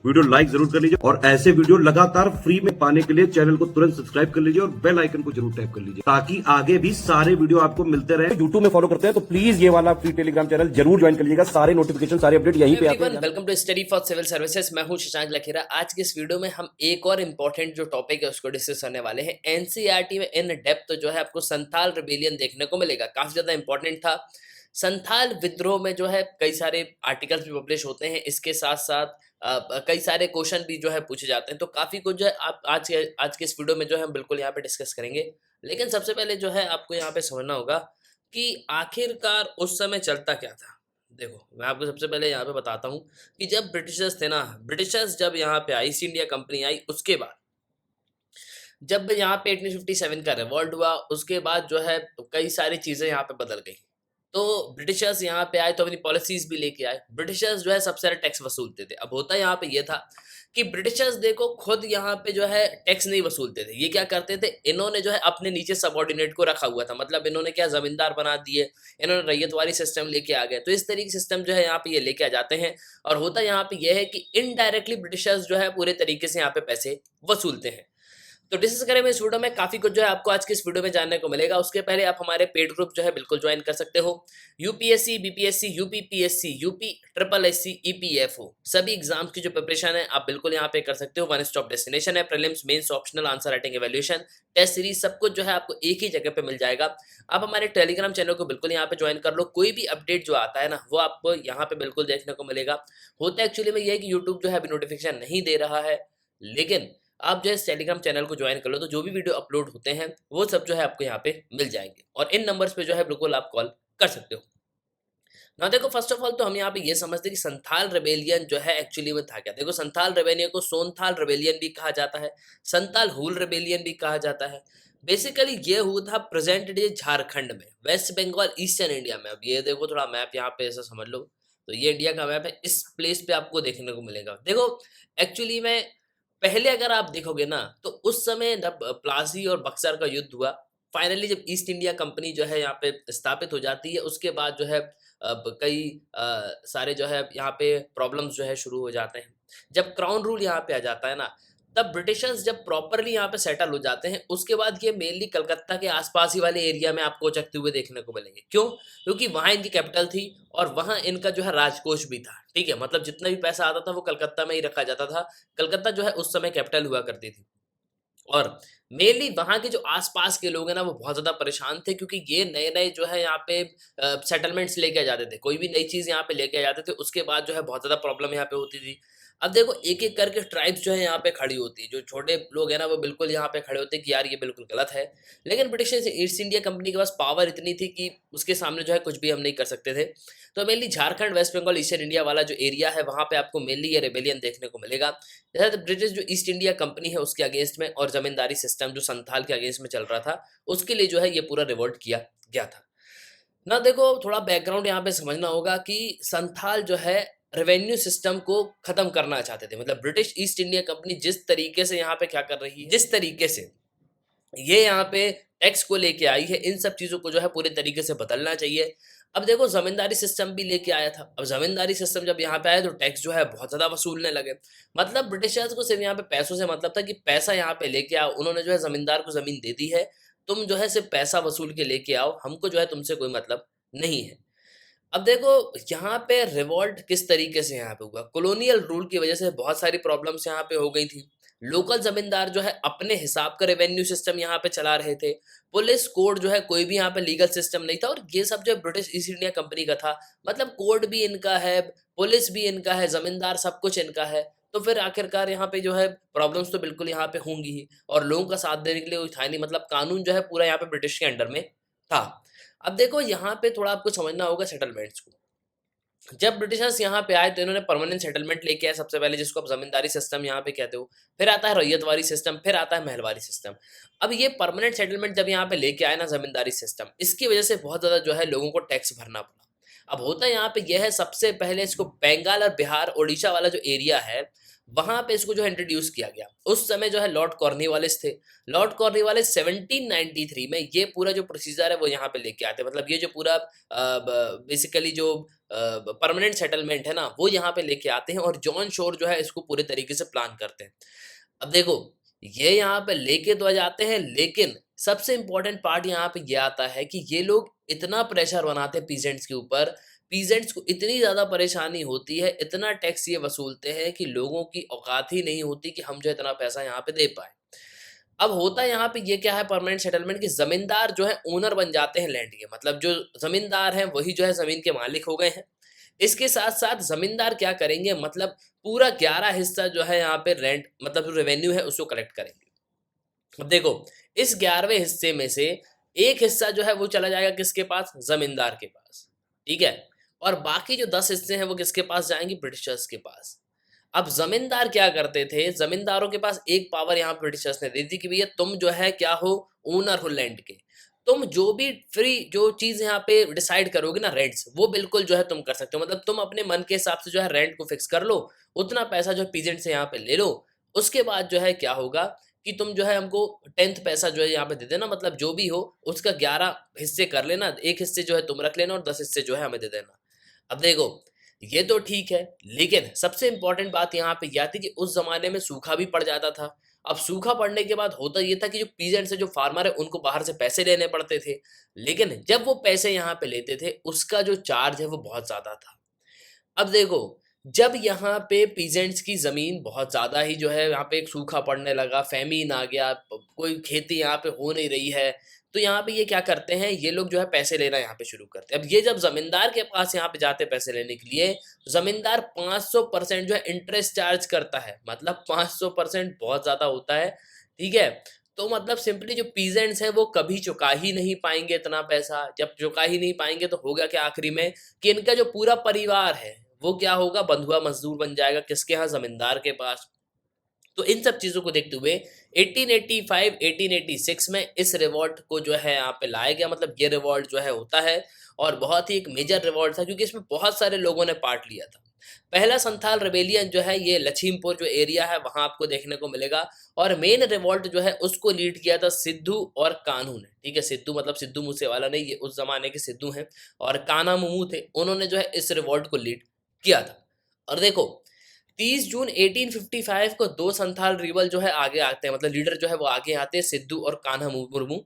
Video like जरूर कर लीजिए और ऐसे वीडियो लगातार फ्री में पाने के लिए चैनल को तुरंत सब्सक्राइब कर लीजिए और बेल आइकन को जरूर टैप कर लीजिए ताकि आगे भी सारे वीडियो आपको मिलते रहे। यूट्यूब में फॉलो करते हैं तो प्लीज ये वाला फ्री टेलीग्राम चैनल जरूर ज्वाइन कर लीजिएगा। सारे नोटिफिकेशन सारे अपडेट यहीं पे आते हैं। Welcome to study for civil services. मैं हूं शशांक लखेरा। आज के इस वीडियो में हम एक और इम्पोर्टेंट जो टॉपिक है उसको डिस्कस करने वाले हैं। एनसीईआरटी में इन डेप्थ जो है आपको संथाल रिबेलियन देखने को मिलेगा। काफी ज्यादा इंपॉर्टेंट था। संथाल विद्रोह में जो है कई सारे आर्टिकल्स भी पब्लिश होते हैं। इसके साथ साथ कई सारे क्वेश्चन भी जो है पूछे जाते हैं। तो काफी कुछ जो है आप आज के इस वीडियो में जो है हम बिल्कुल यहाँ पे डिस्कस करेंगे। लेकिन सबसे पहले जो है आपको यहाँ पे समझना होगा कि आखिरकार उस समय चलता क्या था। देखो, मैं आपको सबसे पहले यहाँ पे बताता हूँ कि जब ब्रिटिशर्स थे ना, ब्रिटिशर्स जब यहाँ पे आई, ईस्ट इंडिया कंपनी आई, उसके बाद जब यहाँ पे 1857 का रिवॉल्ट हुआ, उसके बाद जो है कई सारी चीजें यहाँ पे बदल गई। तो ब्रिटिशर्स यहाँ पे आए तो अपनी पॉलिसीज भी लेके आए। ब्रिटिशर्स जो है सबसे सारे टैक्स वसूलते थे। अब होता यहाँ पे ये था कि ब्रिटिशर्स देखो खुद यहाँ पे जो है टैक्स नहीं वसूलते थे। ये क्या करते थे, इन्होंने जो है अपने नीचे सबऑर्डिनेट को रखा हुआ था। मतलब इन्होंने क्या जमींदार बना दिए, इन्होंने रैयतवारी सिस्टम लेके आ गए। तो इस तरीके के सिस्टम जो है यहाँ पे ये लेके आ जाते हैं। और होता यहाँ पे ये है कि इनडायरेक्टली ब्रिटिशर्स जो है पूरे तरीके से यहाँ पे पैसे वसूलते हैं। तो डिस्कस करें इस वीडियो में काफी कुछ जो है आपको आज की इस वीडियो में जानने को मिलेगा। उसके पहले आप हमारे पेड ग्रुप जो है बिल्कुल ज्वाइन कर सकते हो। UPSC, BPSC, UPPSC, UP triple SC, EPFO सभी एग्जाम्स की जो प्रिपरेशन है आप बिल्कुल यहाँ पे कर सकते हो। वन स्टॉप डेस्टिनेशन है। Prelims, mains, optional, answer writing, evaluation, test series सब कुछ जो है आपको एक ही जगह पे मिल जाएगा। आप हमारे टेलीग्राम चैनल को बिल्कुल यहाँ पे ज्वाइन कर लो। कोई भी अपडेट जो आता है ना वो आपको यहाँ पे बिल्कुल देखने को मिलेगा। होता एक्चुअली में ये है कि यूट्यूब जो है अभी नोटिफिकेशन नहीं दे रहा है, लेकिन आप जो है टेलीग्राम चैनल को ज्वाइन कर लो तो जो भी वीडियो अपलोड होते हैं वो सब जो है आपको यहाँ पे मिल जाएंगे। और इन नंबर्स पे जो है बिल्कुल आप कॉल कर सकते हो ना। देखो, फर्स्ट ऑफ ऑल तो हम यहाँ पे ये समझते हैं कि संथाल रिबेलियन जो है एक्चुअली में था क्या। देखो, संथाल रिबेलियन को सोनथाल रिबेलियन भी कहा जाता है, संथाल हुल रिबेलियन भी कहा जाता है। बेसिकली ये हुआ था प्रेजेंट डे झारखंड में, वेस्ट बंगाल, ईस्टर्न इंडिया में। अब ये देखो थोड़ा मैप यहाँ पे ऐसा समझ लो, तो ये इंडिया का मैप है। इस प्लेस पे आपको देखने को मिलेगा। देखो, एक्चुअली में पहले अगर आप देखोगे ना तो उस समय जब प्लासी और बक्सर का युद्ध हुआ, फाइनली जब ईस्ट इंडिया कंपनी जो है यहाँ पे स्थापित हो जाती है, उसके बाद जो है अब कई सारे जो है यहाँ पे प्रॉब्लम्स जो है शुरू हो जाते हैं। जब क्राउन रूल यहाँ पे आ जाता है ना, तब ब्रिटिशर्स जब प्रॉपरली यहाँ पे सेटल हो जाते हैं, उसके बाद ये मेनली कलकत्ता के आसपास ही वाले एरिया में आपको चकते हुए देखने को मिलेंगे। क्यों? क्योंकि वहां इनकी कैपिटल थी और वहां इनका जो है राजकोष भी था। ठीक है, मतलब जितना भी पैसा आता था वो कलकत्ता में ही रखा जाता था। कलकत्ता जो है उस समय कैपिटल हुआ करती थी। और मेनली वहाँ के जो आस-पास के लोग हैं ना वो बहुत ज़्यादा परेशान थे, क्योंकि ये नए-नए जो है यहाँ पे सेटलमेंट्स लेके आ जाते थे। कोई भी नई चीज़ यहाँ पे लेके आ जाते थे, उसके बाद जो है बहुत ज़्यादा प्रॉब्लम यहाँ पे होती थी। अब देखो, एक-एक करके ट्राइब्स जो है यहाँ पे खड़ी होती है। जो छोटे लोग हैं ना वो बिल्कुल यहाँ पे खड़े होते हैं कि यार ये बिल्कुल गलत है। लेकिन ब्रिटिश ईस्ट इंडिया कंपनी के पास पावर इतनी थी कि उसके सामने जो है कुछ भी हम नहीं कर सकते थे। तो mainly Jharkhand, West Bengal, eastern India वाला जो एरिया है वहाँ पे आपको मेनली ये रिबेलियन देखने को मिलेगा। जैसे ब्रिटिश जो ईस्ट इंडिया कंपनी है उसके अगेंस्ट में, और जमींदारी सिस्टम जो संथाल के अगेंस्ट में चल रहा था, उसके लिए जो है ये पूरा रिवोल्ट किया गया था ना। देखो, थोड़ा बैकग्राउंड यहाँ पे समझना होगा कि संथाल जो है रेवेन्यू सिस्टम को खत्म करना चाहते थे। मतलब ब्रिटिश ईस्ट इंडिया कंपनी जिस तरीके से यहाँ पे क्या कर रही है, जिस तरीके से ये यहाँ पे टैक्स को लेके आई है, इन सब चीज़ों को जो है पूरे तरीके से बदलना चाहिए। अब देखो, ज़मींदारी सिस्टम भी लेके आया था। अब ज़मींदारी सिस्टम जब यहाँ पे आया तो टैक्स जो है बहुत ज़्यादा वसूलने लगे। मतलब ब्रिटिशर्स को सिर्फ यहाँ पे पैसों से मतलब था कि पैसा यहाँ पे लेके आओ। उन्होंने जो है ज़मींदार को ज़मीन दे दी है, तुम जो है सिर्फ पैसा वसूल के लेके आओ, हमको जो है तुमसे कोई मतलब नहीं है। अब देखो, यहाँ पे रिवॉल्ट किस तरीके से यहाँ पे हुआ। कॉलोनियल रूल की वजह से बहुत सारी प्रॉब्लम्स यहाँ पे हो गई थी। लोकल जमींदार जो है अपने हिसाब का रेवेन्यू सिस्टम यहाँ पे चला रहे थे। पुलिस कोड जो है, कोई भी यहाँ पे लीगल सिस्टम नहीं था। और ये सब जो ब्रिटिश ईस्ट इंडिया कंपनी का था, मतलब कोड भी इनका है, पुलिस भी इनका है, जमींदार सब कुछ इनका है। तो फिर आखिरकार यहाँ पे जो है प्रॉब्लम्स तो बिल्कुल यहाँ पे होंगी ही, और लोगों का साथ देने के लिए कोई था नहीं। मतलब कानून जो है पूरा यहाँ पे ब्रिटिश के अंडर में था। अब देखो, यहाँ पे थोड़ा आपको समझना होगा सेटलमेंट्स को। जब ब्रिटिशर्स यहाँ पे आए तो इन्होंने परमानेंट सेटलमेंट लेके आए सबसे पहले, जिसको आप जमींदारी सिस्टम यहाँ पे कहते हो। फिर आता है रैयतवारी सिस्टम, फिर आता है महलवारी सिस्टम। अब ये परमानेंट सेटलमेंट जब यहाँ पे लेके आए ना जमींदारी सिस्टम, इसकी वजह से बहुत ज्यादा जो है लोगों को टैक्स भरना पड़ा। अब होता है यहाँ पे यह है, सबसे पहले इसको बंगाल और बिहार, उड़ीसा वाला जो एरिया है वहां पे इसको जो है इंट्रोड्यूस किया गया। उस समय जो है लॉर्ड कॉर्नवालिस थे। लॉर्ड कॉर्नवालिस 1793 में ये पूरा जो प्रोसीजर है वो यहाँ पे लेके आते हैं। मतलब ये जो पूरा बेसिकली जो परमानेंट सेटलमेंट है ना, वो यहाँ पे लेके आते हैं और जॉन शोर जो है इसको पूरे तरीके से प्लान करते हैं। अब देखो, ये यहाँ पे लेके तो आ जाते हैं, लेकिन सबसे इम्पोर्टेंट पार्ट यहाँ पे ये आता है कि ये लोग इतना प्रेशर बनाते हैं पीजेंट्स के ऊपर, पीजेंट्स को इतनी ज़्यादा परेशानी होती है, इतना टैक्स ये वसूलते हैं कि लोगों की औकात ही नहीं होती कि हम जो इतना पैसा यहाँ पे दे पाएँ। अब होता यहाँ पे ये क्या है परमानेंट सेटलमेंट, कि ज़मींदार जो है ओनर बन जाते हैं लैंड के, मतलब जो ज़मींदार हैं वही जो है ज़मीन के मालिक हो गए हैं। इसके साथ-साथ ज़मींदार क्या करेंगे, मतलब पूरा 11 हिस्सा जो है यहाँ पे रेंट, मतलब जो रेवेन्यू है उसको कलेक्ट करेंगे। अब देखो, इस 11वें हिस्से में से एक हिस्सा जो है वो चला जाएगा किसके पास? ज़मींदार के पास, ठीक है? और बाकी जो 10 हिस्से हैं वो किसके पास जाएँगे? ब्रिटिशर्स के पास। अब ज़मींदार क्या करते थे? ज़मींदारों के पास एक पावर यहाँ ब्रिटिशर्स ने दे दी कि भैया तुम जो है क्या हो? ओनर हो लैंड के। तुम जो भी फ्री जो चीज़ यहाँ पे डिसाइड करोगे ना रेंट्स, वो बिल्कुल जो है तुम कर सकते हो। मतलब तुम अपने मन के हिसाब से जो है रेंट को फिक्स कर लो, उतना पैसा जो है पीजेंट से यहाँ पे ले लो। उसके बाद जो है क्या होगा कि तुम जो है हमको 10th पैसा जो है यहाँ पे दे देना, मतलब जो भी हो उसका 11 हिस्से कर लेना, 1 हिस्से जो है तुम रख लेना और 10 हिस्से जो है हमें दे देना। अब देखो, ये तो ठीक है, लेकिन सबसे इम्पोर्टेंट बात यहाँ पे ये आती है कि उस ज़माने में सूखा भी पड़ जाता था। अब सूखा पड़ने के बाद होता ये था कि जो पीजेंट्स हैं, जो फार्मर है, उनको बाहर से पैसे लेने पड़ते थे। लेकिन जब वो पैसे यहाँ पे लेते थे, उसका जो चार्ज है वो बहुत ज़्यादा था। अब देखो, जब यहाँ पे पीजेंट्स की ज़मीन बहुत ज़्यादा ही जो है यहाँ पे एक सूखा पड़ने लगा, फ़ेमिन आ गया, कोई खेती यहाँ पे हो नहीं रही है, तो यहाँ पे ये क्या करते हैं, ये लोग जो है पैसे लेना यहाँ पे शुरू करते हैं। अब ये जब ज़मींदार के पास यहाँ पे जाते हैं पैसे लेने के लिए, ज़मींदार 500% जो है इंटरेस्ट चार्ज करता है, मतलब 500% बहुत ज़्यादा होता है, ठीक है? तो मतलब सिंपली जो पीजेंट्स हैं वो कभी चुका ही नहीं पाएँगे इतना पैसा, जब चुका ही नहीं पाएँगे तो होगा क्या आखिरी में, कि इनका जो पूरा परिवार है, वो क्या होगा, बंधुआ मज़दूर बन जाएगा, किसके यहाँ? ज़मींदार के पास। तो इन सब चीज़ों को देखते हुए 1885-1886 में इस रिवॉल्ट को जो है यहाँ पे लाया गया, मतलब ये रिवॉल्ट जो है होता है और बहुत ही एक मेजर रिवॉल्ट था क्योंकि इसमें बहुत सारे लोगों ने पार्ट लिया था। पहला संथाल रिबेलियन जो है ये लछीमपुर जो एरिया है वहाँ आपको देखने को मिलेगा, और मेन रिवॉल्ट जो है उसको लीड किया था सिद्धू और कान्हू ने, ठीक है? सिद्धू मतलब सिद्धू मूसेवाला नहीं, ये उस ज़माने के सिद्धू हैं, और कान्हा मुमू थे, उन्होंने जो है इस रिवॉल्ट को लीड किया था। और देखो, 30 जून 1855 को 2 संथाल रिबल जो है आगे आते हैं, मतलब लीडर जो है वो आगे आते हैं, सिद्धू और कान्हा मुर्मू।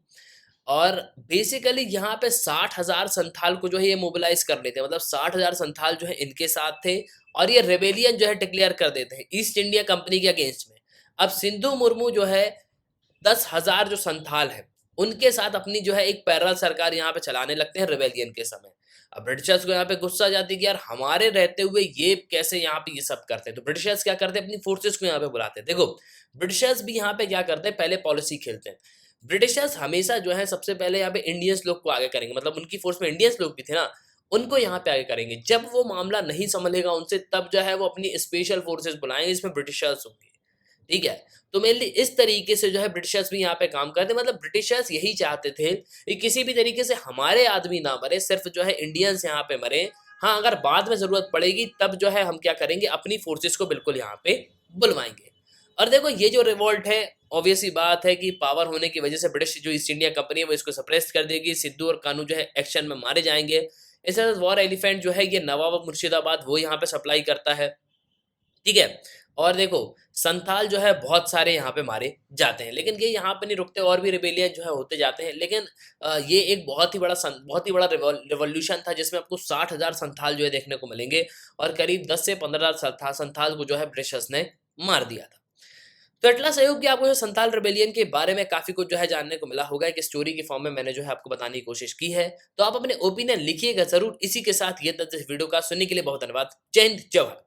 और बेसिकली यहाँ पे 60,000 संथाल को जो है ये मोबिलाइज कर लेते हैं, मतलब 60,000 संथाल जो है इनके साथ थे, और ये रेबेलियन जो है डिक्लेयर कर देते हैं ईस्ट इंडिया कंपनी के अगेंस्ट में। अब सिंधु मुर्मू जो है 10,000 जो संथाल हैं, उनके साथ अपनी जो है एक पैरेलल सरकार यहाँ पे चलाने लगते हैं रिबेलियन के समय। अब ब्रिटिशर्स को यहाँ पे गुस्सा आ जाती है कि यार हमारे रहते हुए ये कैसे यहाँ पे ये सब करते हैं, तो ब्रिटिशर्स क्या करते हैं, अपनी फोर्सेस को यहाँ पे बुलाते हैं। देखो, ब्रिटिशर्स भी यहाँ पे क्या करते हैं, पहले पॉलिसी खेलते हैं। ब्रिटिशर्स हमेशा जो है सबसे पहले यहाँ पे इंडियंस लोग को आगे करेंगे, मतलब उनकी फोर्स में इंडियंस लोग भी थे ना, उनको यहाँ पे आगे करेंगे। जब वो मामला नहीं संभलेगा उनसे, तब जो है वो अपनी स्पेशल फोर्सेस बुलाएंगे, इसमें ब्रिटिशर्स होंगे, ठीक है? तो मेनली इस तरीके से जो है ब्रिटिशर्स भी यहाँ पे काम करते हैं, मतलब ब्रिटिशर्स यही चाहते थे कि किसी भी तरीके से हमारे आदमी ना मरे, सिर्फ जो है इंडियंस यहाँ पे मरे। हाँ, अगर बाद में ज़रूरत पड़ेगी तब जो है हम क्या करेंगे, अपनी फोर्सेस को बिल्कुल यहाँ पे बुलवाएंगे। और देखो, ये जो रिवॉल्ट है, ऑब्वियस सी बात है कि पावर होने की वजह से ब्रिटिश जो ईस्ट इंडिया कंपनी है वो इसको सप्रेस कर देगी, सिद्धू और कान्हू जो है एक्शन में मारे जाएंगे। इस तरह वॉर एलिफेंट जो है ये नवाब ऑफ मुर्शिदाबाद वो यहाँ पे सप्लाई करता है, ठीक है? और देखो, संथाल जो है बहुत सारे यहाँ पे मारे जाते हैं, लेकिन ये यहाँ पे नहीं रुकते, और भी रिबेलियन जो है होते जाते हैं। लेकिन ये एक बहुत ही बड़ा रिवॉल्यूशन था जिसमें आपको 60,000 संथाल जो है देखने को मिलेंगे, और करीब 10 से 15,000 संथाल को जो है ब्रिटिशर्स ने मार दिया था। तो एटलस आई होप कि आपको जो संथाल रिबेलियन के बारे में काफ़ी कुछ जो है जानने को मिला होगा, एक स्टोरी के फॉर्म में मैंने जो है आपको बताने की कोशिश की है। तो आप अपने ओपिनियन लिखिएगा ज़रूर। इसी के साथ ये तक इस वीडियो का सुनने के लिए बहुत धन्यवाद। जय हिंद, जय भारत।